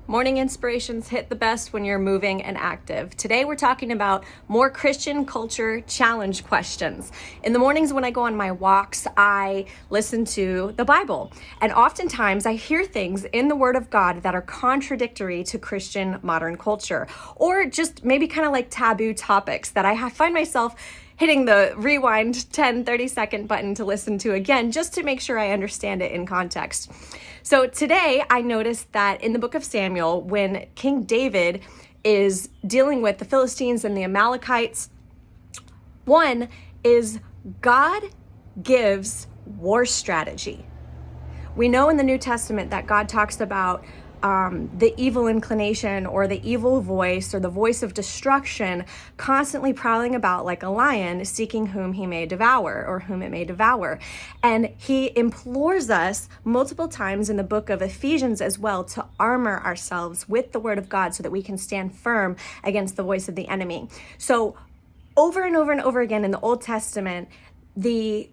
Morning inspirations hit the best when you're moving and active. Today we're talking about more Christian culture challenge questions. In the mornings when I go on my walks, I listen to the Bible. And oftentimes I hear things in the Word of God that are contradictory to Christian modern culture, or just maybe kind of like taboo topics that I find myself hitting the rewind 30-second button to listen to again, just to make sure I understand it in context. So today I noticed that in the book of Samuel, when King David is dealing with the Philistines and the Amalekites, one is God gives war strategy. We know in the New Testament that God talks about the evil inclination or the evil voice or the voice of destruction constantly prowling about like a lion, seeking whom he may devour or whom it may devour. And he implores us multiple times in the book of Ephesians as well to armor ourselves with the word of God so that we can stand firm against the voice of the enemy. So over and over and over again in the Old Testament, the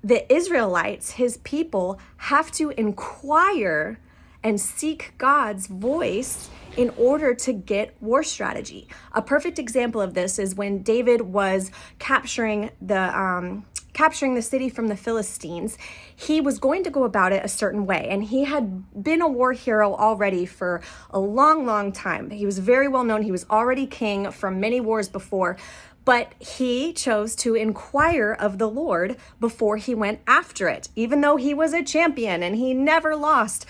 Israelites, his people, have to inquire and seek God's voice in order to get war strategy. A perfect example of this is when David was capturing the city from the Philistines. He was going to go about it a certain way, and he had been a war hero already for a long, long time. He was very well known. He was already king from many wars before, but he chose to inquire of the Lord before he went after it, even though he was a champion and he never lost.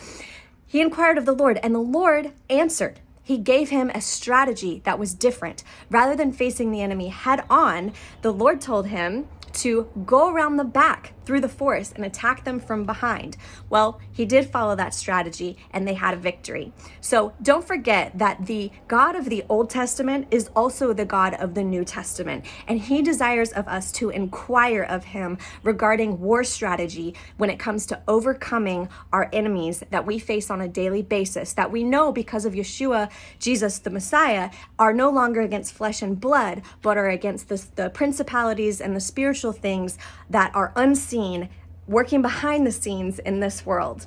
He inquired of the Lord, and the Lord answered. He gave him a strategy that was different. Rather than facing the enemy head on, the Lord told him to go around the back through the forest and attack them from behind. Well, he did follow that strategy and they had a victory. So don't forget that the God of the Old Testament is also the God of the New Testament. And he desires of us to inquire of him regarding war strategy when it comes to overcoming our enemies that we face on a daily basis, that we know because of Yeshua, Jesus, the Messiah, are no longer against flesh and blood, but are against the principalities and the spiritual things that are unseen, working behind the scenes in this world.